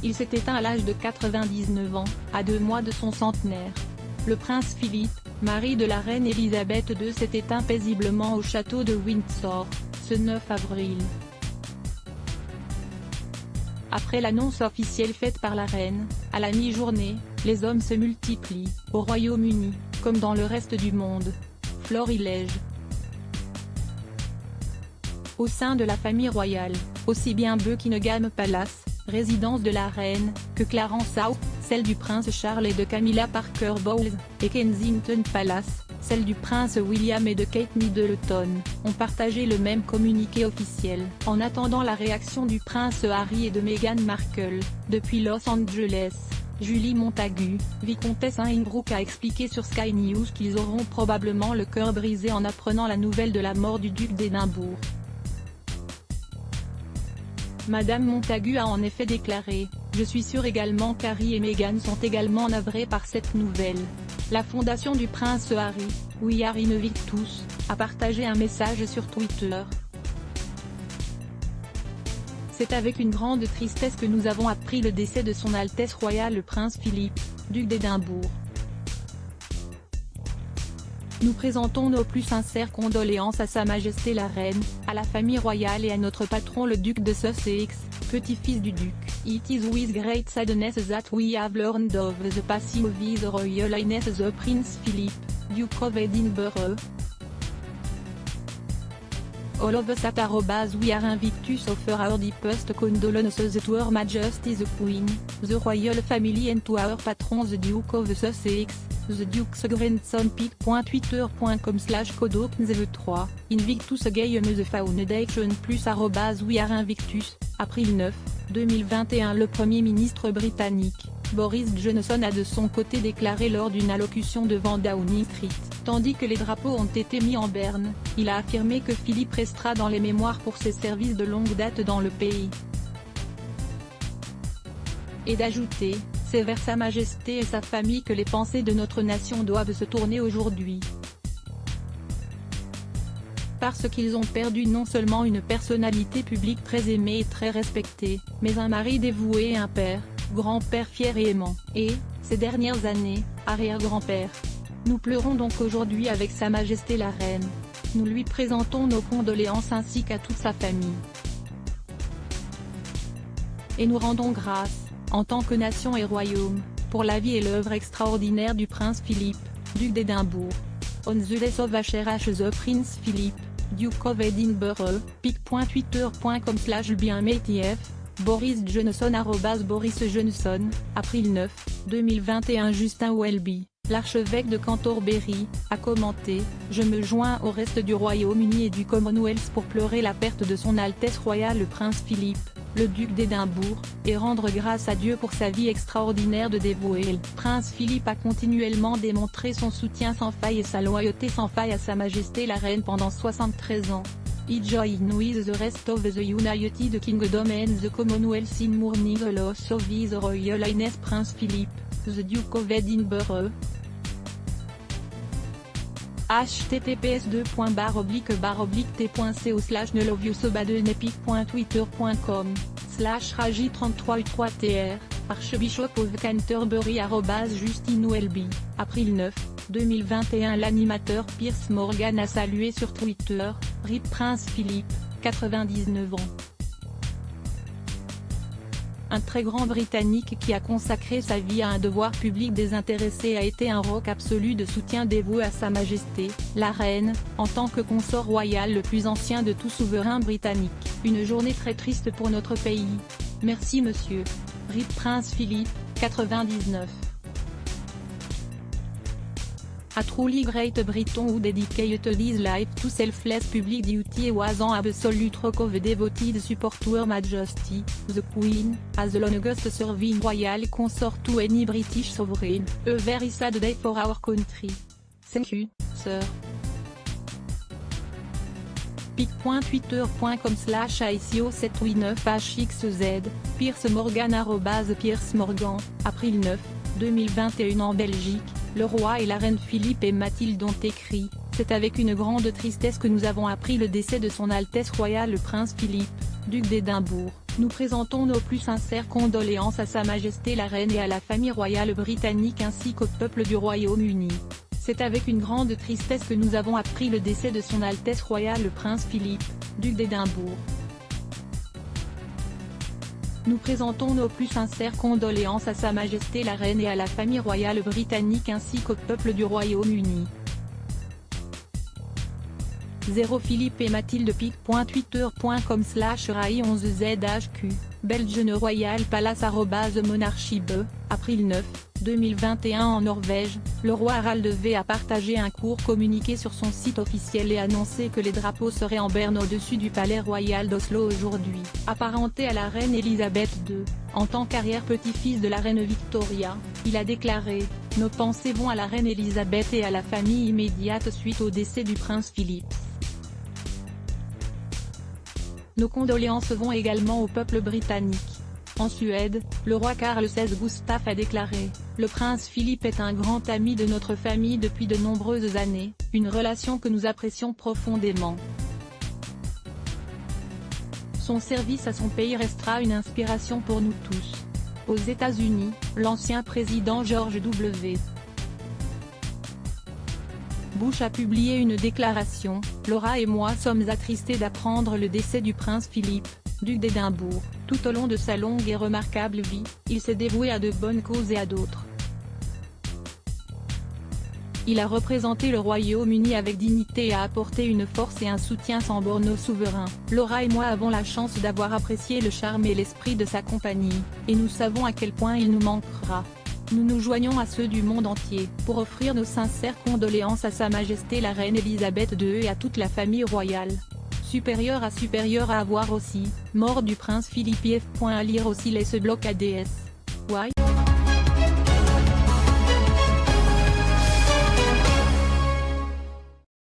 Il s'est éteint à l'âge de 99 ans, à 2 mois de son centenaire. Le prince Philippe, mari de la reine Elisabeth II, s'est éteint paisiblement au château de Windsor, ce 9 avril. Après l'annonce officielle faite par la reine, à la mi-journée, les hommes se multiplient, au Royaume-Uni, comme dans le reste du monde. Florilège. Au sein de la famille royale, aussi bien Buckingham Palace, résidence de la reine, que Clarence House, celle du prince Charles et de Camilla Parker Bowles, et Kensington Palace, celle du prince William et de Kate Middleton, ont partagé le même communiqué officiel. En attendant la réaction du prince Harry et de Meghan Markle, depuis Los Angeles, Julie Montagu, vicomtesse Inbrook, a expliqué sur Sky News qu'ils auront probablement le cœur brisé en apprenant la nouvelle de la mort du duc d'Édimbourg. Madame Montagu a en effet déclaré « Je suis sûre également qu'Harry et Meghan sont également navrés par cette nouvelle ». La fondation du prince Harry, We Are Invictus, a partagé un message sur Twitter. C'est avec une grande tristesse que nous avons appris le décès de Son Altesse Royale le Prince Philippe, duc d'Édimbourg. Nous présentons nos plus sincères condoléances à Sa Majesté la Reine, à la famille royale et à notre patron le duc de Sussex, petit-fils du duc. It is with great sadness that we have learned of the passing of His Royal Highness the Prince Philip, Duke of Edinburgh. All of us at We Are Invictus offer our deepest condolences to Her Majesty the Queen, the Royal Family and to our patron the Duke of Sussex, the Duke's grandson. pic.twitter.com/codoc3, Invictus Game the Foundation + We Are Invictus, April 9, 2021. Le Premier ministre britannique, Boris Johnson, a de son côté déclaré lors d'une allocution devant Downing Street. Tandis que les drapeaux ont été mis en berne, il a affirmé que Philippe restera dans les mémoires pour ses services de longue date dans le pays. Et d'ajouter, c'est vers Sa Majesté et sa famille que les pensées de notre nation doivent se tourner aujourd'hui. Parce qu'ils ont perdu non seulement une personnalité publique très aimée et très respectée, mais un mari dévoué et un père, grand-père fier et aimant, et, ces dernières années, arrière-grand-père. Nous pleurons donc aujourd'hui avec Sa Majesté la Reine. Nous lui présentons nos condoléances ainsi qu'à toute sa famille. Et nous rendons grâce, en tant que nation et royaume, pour la vie et l'œuvre extraordinaire du prince Philippe, duc d'Édimbourg. On the death of the Prince Philip, Duke of Edinburgh, pic.twitter.com/bienmetf, Boris Johnson @Boris Johnson, April 9, 2021. Justin Welby, l'archevêque de Canterbury, a commenté « Je me joins au reste du Royaume-Uni et du Commonwealth pour pleurer la perte de Son Altesse Royale le Prince Philippe, le duc d'Édimbourg, et rendre grâce à Dieu pour sa vie extraordinaire de dévoué. Le prince Philippe a continuellement démontré son soutien sans faille et sa loyauté sans faille à Sa Majesté la Reine pendant 73 ans. He joined with the rest of the United Kingdom and the Commonwealth in mourning the loss of His Royal Highness Prince Philip, the Duke of Edinburgh. https://neloveyousobadene.twitter.com/raji33u3tr, Archbishop of Canterbury @Justin Welby, April 9, 2021. L'animateur Piers Morgan a salué sur Twitter « RIP Prince Philippe, 99 ans ». Un très grand Britannique qui a consacré sa vie à un devoir public désintéressé a été un roc absolu de soutien dévoué à Sa Majesté, la Reine, en tant que consort royal le plus ancien de tout souverain britannique. Une journée très triste pour notre pays. Merci monsieur. RIP Prince Philippe, 99. A truly great Briton who dedicated his life to selfless public duty was an absolute rock of devoted support to Her Majesty, the Queen, as the longest serving royal consort to any British sovereign. A very sad day for our country. Thank you, sir. pic.twitter.com/ICO789HXZ, Piers Morgan @Piers Morgan, April 9, 2021. En Belgique, le roi et la reine Philippe et Mathilde ont écrit « C'est avec une grande tristesse que nous avons appris le décès de Son Altesse Royale le Prince Philippe, duc d'Édimbourg. Nous présentons nos plus sincères condoléances à Sa Majesté la Reine et à la famille royale britannique ainsi qu'au peuple du Royaume-Uni. C'est avec une grande tristesse que nous avons appris le décès de Son Altesse Royale le Prince Philippe, duc d'Édimbourg. Nous présentons nos plus sincères condoléances à Sa Majesté la Reine et à la famille royale britannique ainsi qu'au peuple du Royaume-Uni. 0 Philippe et Mathilde pic.twitter.com/rai11zhq, Belgian Royal Palace @monarchie.be, April 9, 2021 en Norvège, le roi Harald V a partagé un court communiqué sur son site officiel et annoncé que les drapeaux seraient en berne au-dessus du palais royal d'Oslo aujourd'hui. Apparenté à la reine Elisabeth II, en tant qu'arrière-petit-fils de la reine Victoria, il a déclaré « Nos pensées vont à la reine Elisabeth et à la famille immédiate suite au décès du prince Philippe. Nos condoléances vont également au peuple britannique. » En Suède, le roi Carl XVI Gustaf a déclaré « Le prince Philippe est un grand ami de notre famille depuis de nombreuses années, une relation que nous apprécions profondément. Son service à son pays restera une inspiration pour nous tous. » Aux États-Unis, l'ancien président George W. Bush a publié une déclaration « Laura et moi sommes attristés d'apprendre le décès du prince Philippe, duc d'Édimbourg. Tout au long de sa longue et remarquable vie, il s'est dévoué à de bonnes causes et à d'autres. Il a représenté le Royaume-Uni avec dignité et a apporté une force et un soutien sans borne au souverain. Laura et moi avons la chance d'avoir apprécié le charme et l'esprit de sa compagnie, et nous savons à quel point il nous manquera. Nous nous joignons à ceux du monde entier pour offrir nos sincères condoléances à Sa Majesté la Reine Elisabeth II et à toute la famille royale. Supérieur à voir aussi, mort du prince Philippe. À lire aussi les ce bloc ADS. Why